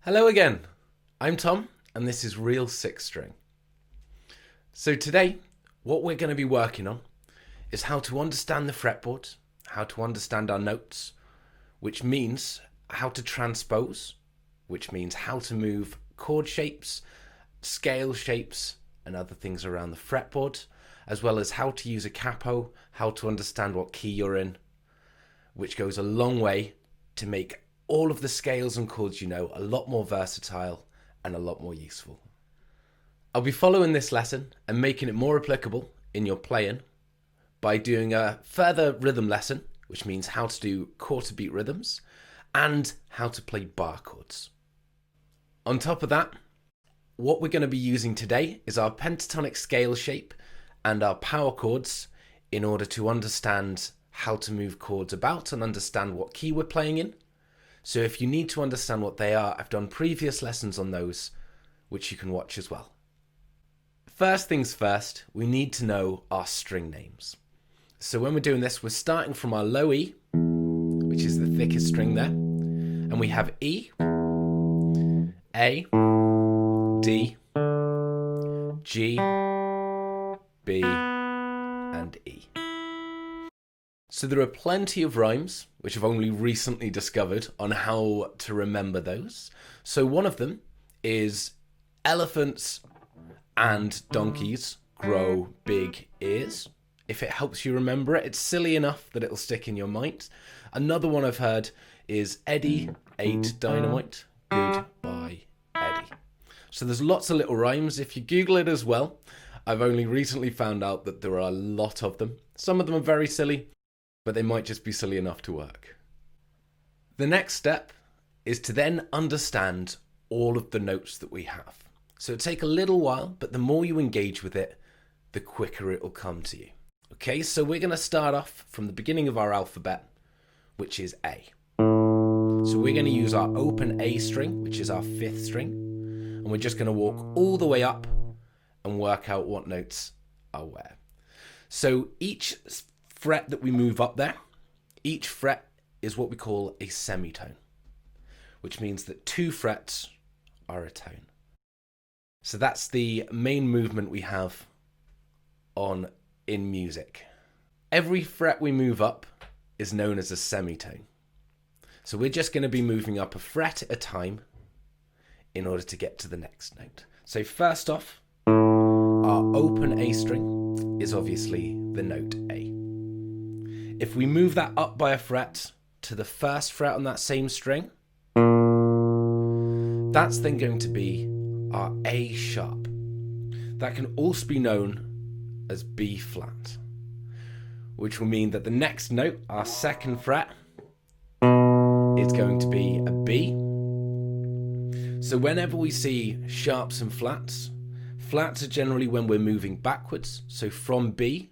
Hello again, I'm Tom and this is Real Six String. So today what we're going to be working on is how to understand the fretboard, how to understand our notes, which means how to transpose, which means how to move chord shapes, scale shapes and other things around the fretboard, as well as how to use a capo, how to understand what key you're in, which goes a long way to make all of the scales and chords you know a lot more versatile and a lot more useful. I'll be following this lesson and making it more applicable in your playing by doing a further rhythm lesson, which means how to do quarter beat rhythms and how to play bar chords. On top of that, what we're going to be using today is our pentatonic scale shape and our power chords in order to understand how to move chords about and understand what key we're playing in. So if you need to understand what they are, I've done previous lessons on those, which you can watch as well. First things first, we need to know our string names. So when we're doing this, we're starting from our low E, which is the thickest string there, and we have E, A, D, G, B, and E. So there are plenty of rhymes, which I've only recently discovered, on how to remember those. So one of them is elephants and donkeys grow big ears. If it helps you remember it, it's silly enough that it'll stick in your mind. Another one I've heard is Eddie ate dynamite, goodbye Eddie. So there's lots of little rhymes. If you Google it as well, I've only recently found out that there are a lot of them. Some of them are very silly, but they might just be silly enough to work. The next step is to then understand all of the notes that we have. So it'll take a little while, but the more you engage with it, the quicker it will come to you. Okay, so we're going to start off from the beginning of our alphabet, which is A. So we're going to use our open A string, which is our fifth string, and we're just going to walk all the way up and work out what notes are where. So each fret that we move up there, each fret is what we call a semitone, which means that two frets are a tone. So that's the main movement we have in music. Every fret we move up is known as a semitone. So we're just going to be moving up a fret at a time in order to get to the next note. So first off, our open A string is obviously the note A. If we move that up by a fret to the first fret on that same string, that's then going to be our A sharp. That can also be known as B flat, which will mean that the next note, our second fret, is going to be a B. So whenever we see sharps and flats, flats are generally when we're moving backwards. So from B,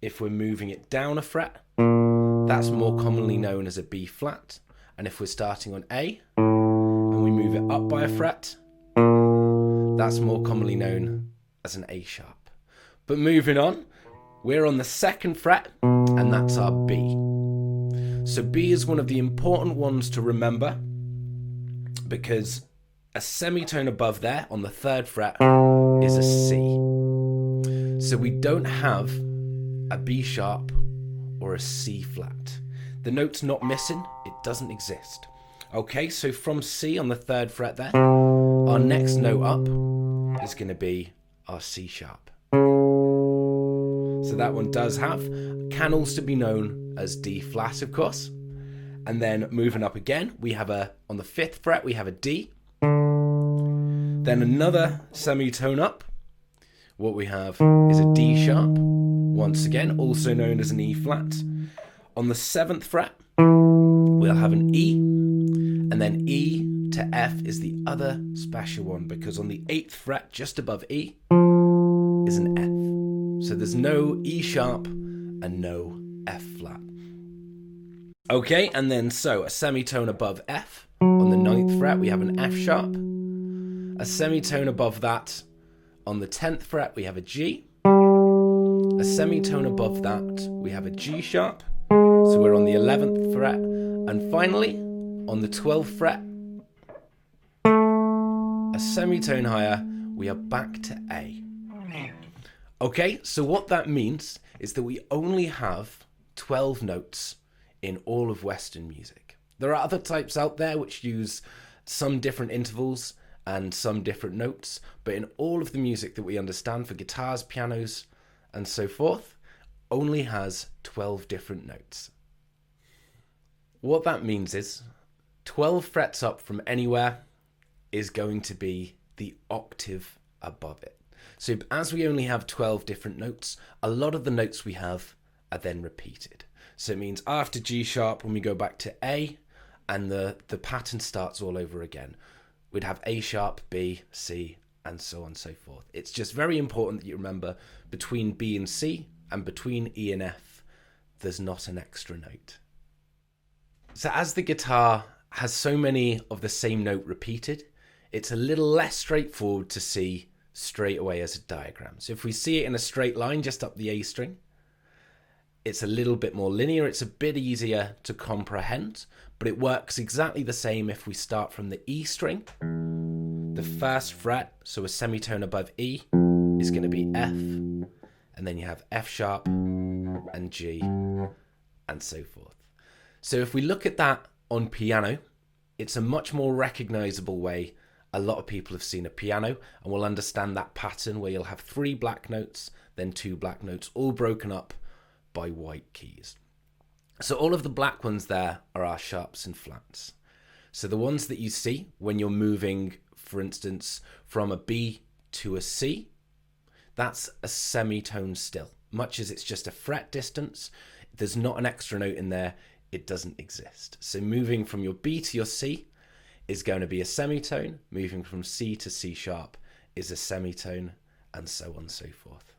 if we're moving it down a fret, that's more commonly known as a B flat. And if we're starting on A and we move it up by a fret, that's more commonly known as an A sharp. But moving on, we're on the second fret and that's our B. So B is one of the important ones to remember because a semitone above there on the third fret is a C. So we don't have a B sharp or a C flat. The note's not missing, it doesn't exist. Okay, so from C on the third fret there, our next note up is going to be our C sharp. So that one can also be known as D flat, of course. And then moving up again, we have on the fifth fret, we have a D. Then another semitone up. What we have is a D sharp. Once again, also known as an E flat. On the seventh fret, we'll have an E, and then E to F is the other special one because on the eighth fret, just above E, is an F. So there's no E sharp and no F flat. Okay, and then so a semitone above F. On the ninth fret, we have an F sharp. A semitone above that. On the 10th fret, we have a G. A semitone above that, we have a G sharp. So we're on the 11th fret. And finally, on the 12th fret, a semitone higher, we are back to A. Okay, so what that means is that we only have 12 notes in all of Western music. There are other types out there which use some different intervals and some different notes, but in all of the music that we understand for guitars, pianos, and so forth, only has 12 different notes. What that means is 12 frets up from anywhere is going to be the octave above it. So as we only have 12 different notes, a lot of the notes we have are then repeated. So it means after G sharp, when we go back to A, and the pattern starts all over again. We'd have A sharp, B, C, and so on and so forth. It's just very important that you remember between B and C and between E and F, there's not an extra note. So as the guitar has so many of the same note repeated, it's a little less straightforward to see straight away as a diagram. So if we see it in a straight line just up the A string, it's a little bit more linear, it's a bit easier to comprehend, but it works exactly the same if we start from the E string. The first fret, so a semitone above E, is going to be F, and then you have F sharp and G, and so forth. So if we look at that on piano, it's a much more recognizable way. A lot of people have seen a piano and will understand that pattern where you'll have 3 black notes, then 2 black notes, all broken up by white keys. So all of the black ones there are our sharps and flats. So the ones that you see when you're moving, for instance, from a B to a C, that's a semitone still. Much as it's just a fret distance, there's not an extra note in there, it doesn't exist. So moving from your B to your C is going to be a semitone, moving from C to C sharp is a semitone, and so on and so forth.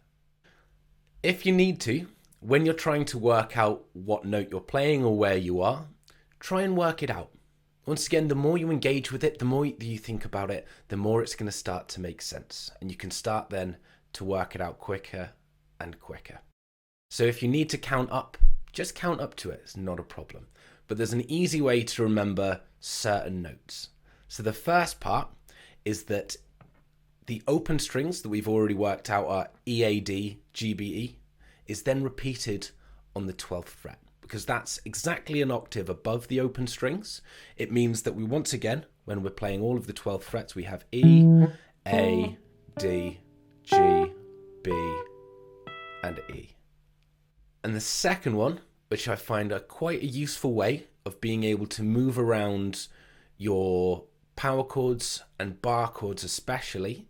If you need to, when you're trying to work out what note you're playing or where you are, try and work it out. Once again, the more you engage with it, the more you think about it, the more it's going to start to make sense. And you can start then to work it out quicker and quicker. So if you need to count up, just count up to it. It's not a problem. But there's an easy way to remember certain notes. So the first part is that the open strings that we've already worked out are E, A, D, G, B, E, is then repeated on the 12th fret, because that's exactly an octave above the open strings. It means that we, once again, when we're playing all of the 12 frets, we have E, A, D, G, B, and E. And the second one, which I find quite a useful way of being able to move around your power chords and bar chords especially,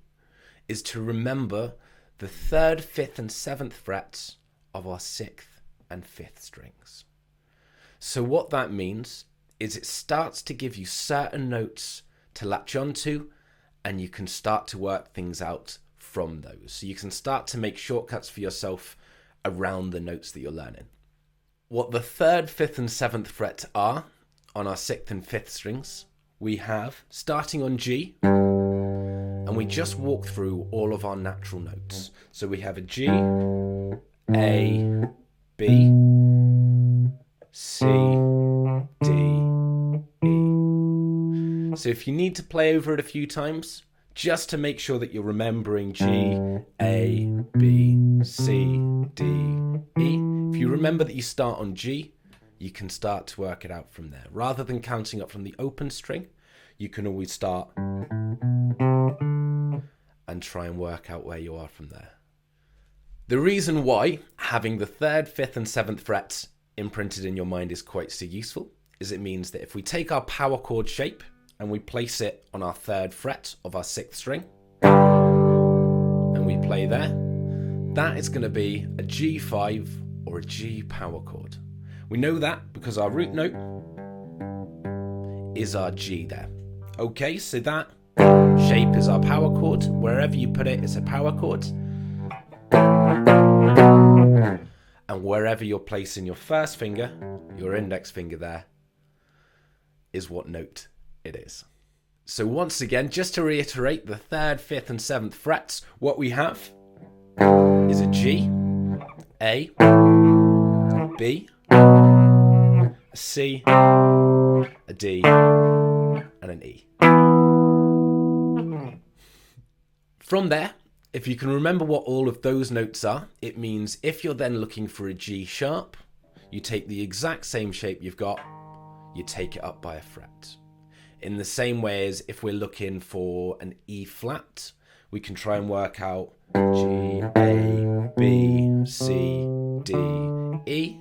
is to remember the 3rd, 5th, and 7th frets of our 6th and 5th strings. So what that means is it starts to give you certain notes to latch onto, and you can start to work things out from those. So you can start to make shortcuts for yourself around the notes that you're learning. What the 3rd, 5th, and 7th frets are on our 6th and 5th strings, we have, starting on G, and we just walk through all of our natural notes. So we have a G, A, B, C, D, E. So if you need to play over it a few times, just to make sure that you're remembering G, A, B, C, D, E. If you remember that you start on G, you can start to work it out from there. Rather than counting up from the open string, you can always start and try and work out where you are from there. The reason why having the 3rd, 5th, and 7th frets imprinted in your mind is quite so useful is it means that if we take our power chord shape and we place it on our 3rd fret of our 6th string, and we play there, that is going to be a G5 or a G power chord. We know that because our root note is our G there. Okay, so that shape is our power chord. Wherever you put it, it's a power chord. And wherever you're placing your first finger, your index finger there, is what note it is. So once again, just to reiterate, the 3rd, 5th, and 7th frets, what we have is a G, A, B, a C, a D, and an E. From there, if you can remember what all of those notes are, it means if you're then looking for a G sharp, you take the exact same shape you've got, you take it up by a fret. In the same way as if we're looking for an E flat, we can try and work out G, A, B, C, D, E.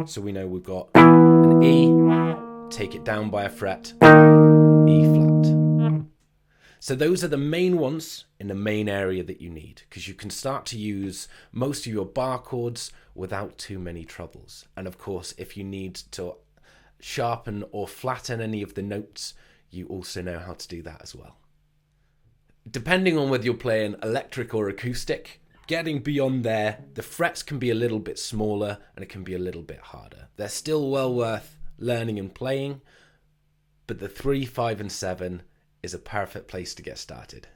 So we know we've got an E, take it down by a fret, E flat. So those are the main ones in the main area that you need, because you can start to use most of your bar chords without too many troubles. And of course, if you need to sharpen or flatten any of the notes, you also know how to do that as well. Depending on whether you're playing electric or acoustic, getting beyond there, the frets can be a little bit smaller and it can be a little bit harder. They're still well worth learning and playing, but the 3, 5 and 7 is a perfect place to get started.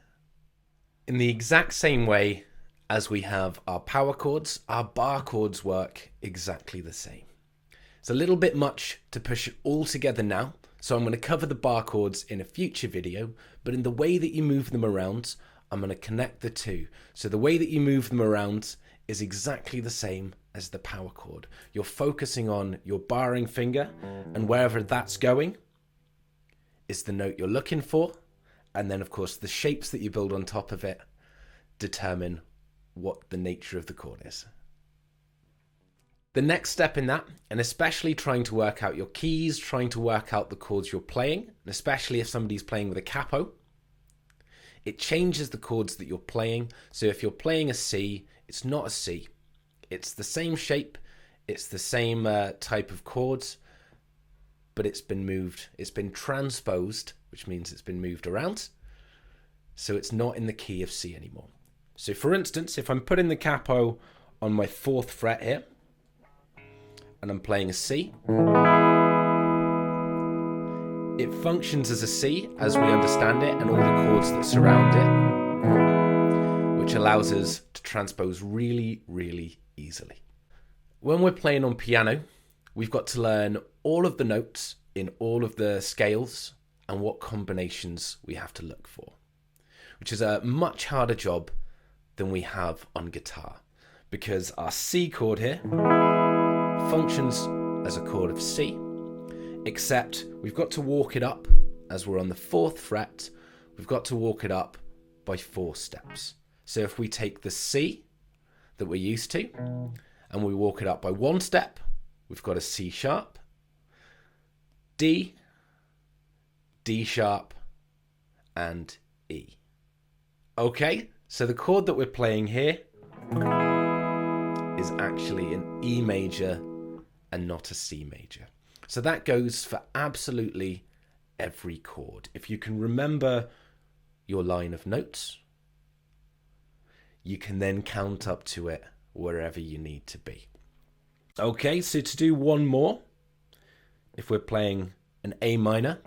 In the exact same way as we have our power chords, our bar chords work exactly the same. It's a little bit much to push it all together now, so I'm going to cover the bar chords in a future video, but in the way that you move them around, I'm going to connect the two. So the way that you move them around is exactly the same as the power chord. You're focusing on your barring finger, and wherever that's going is the note you're looking for, and then of course the shapes that you build on top of it determine what the nature of the chord is. The next step in that, and especially trying to work out your keys, trying to work out the chords you're playing, and especially if somebody's playing with a capo, it changes the chords that you're playing. So if you're playing a C, it's not a C. It's the same shape, it's the same type of chords, but it's been moved, it's been transposed, which means it's been moved around. So it's not in the key of C anymore. So for instance, if I'm putting the capo on my 4th fret here, and I'm playing a C, it functions as a C as we understand it and all the chords that surround it, which allows us to transpose really, really easily. When we're playing on piano, we've got to learn all of the notes in all of the scales and what combinations we have to look for, which is a much harder job than we have on guitar, because our C chord here functions as a chord of C, except we've got to walk it up as we're on the 4th fret. We've got to walk it up by 4 steps. So if we take the C that we're used to and we walk it up by 1 step, we've got a C sharp, D, D sharp, and E. Okay, so the chord that we're playing here is actually an E major and not a C major. So that goes for absolutely every chord. If you can remember your line of notes, you can then count up to it wherever you need to be. Okay, so to do one more, if we're playing an A minor,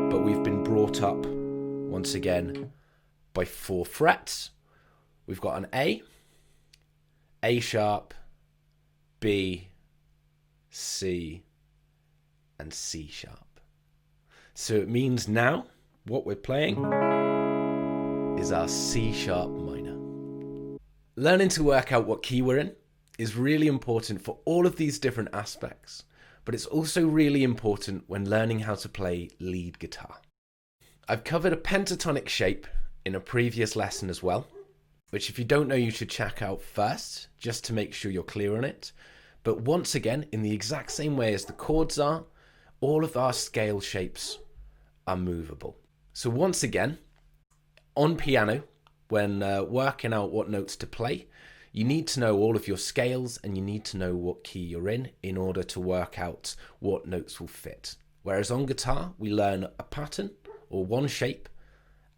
but we've been brought up once again by 4 frets, we've got an A sharp, B, C, and C sharp. So it means now what we're playing is our C sharp minor. Learning to work out what key we're in is really important for all of these different aspects, but it's also really important when learning how to play lead guitar. I've covered a pentatonic shape in a previous lesson as well, which if you don't know, you should check out first, just to make sure you're clear on it. But once again, in the exact same way as the chords are, all of our scale shapes are movable. So once again, on piano, when working out what notes to play, you need to know all of your scales and you need to know what key you're in order to work out what notes will fit. Whereas on guitar, we learn a pattern or one shape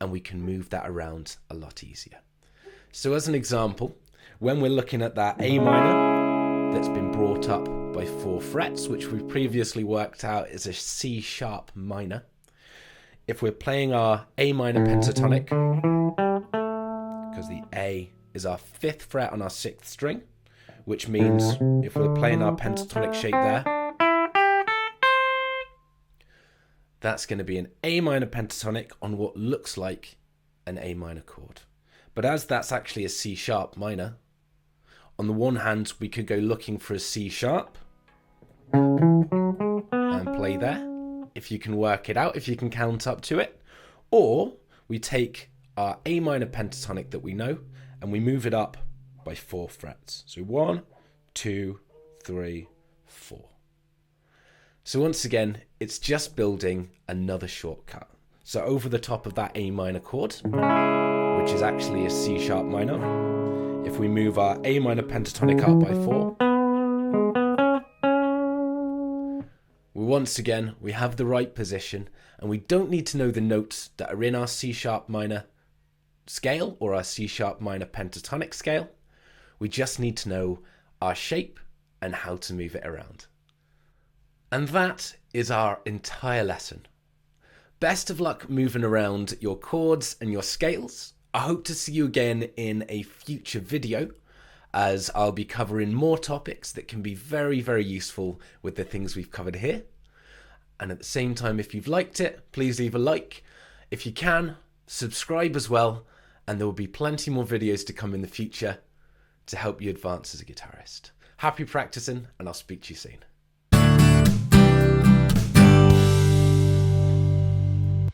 and we can move that around a lot easier. So as an example, when we're looking at that A minor that's been brought up by 4 frets, which we've previously worked out is a C sharp minor, if we're playing our A minor pentatonic, because the A is our 5th fret on our 6th string, which means if we're playing our pentatonic shape there, that's going to be an A minor pentatonic on what looks like an A minor chord. But as that's actually a C sharp minor, on the one hand, we could go looking for a C sharp and play there, if you can work it out, if you can count up to it. Or we take our A minor pentatonic that we know and we move it up by 4 frets. So 1, 2, 3, 4. So once again, it's just building another shortcut. So over the top of that A minor chord, which is actually a C sharp minor, if we move our A minor pentatonic up by 4, once again, we have the right position, and we don't need to know the notes that are in our C sharp minor scale or our C sharp minor pentatonic scale. We just need to know our shape and how to move it around. And that is our entire lesson. Best of luck moving around your chords and your scales. I hope to see you again in a future video, as I'll be covering more topics that can be very, very useful with the things we've covered here. And at the same time, if you've liked it, please leave a like. If you can, subscribe as well, and there will be plenty more videos to come in the future to help you advance as a guitarist. Happy practicing, and I'll speak to you soon.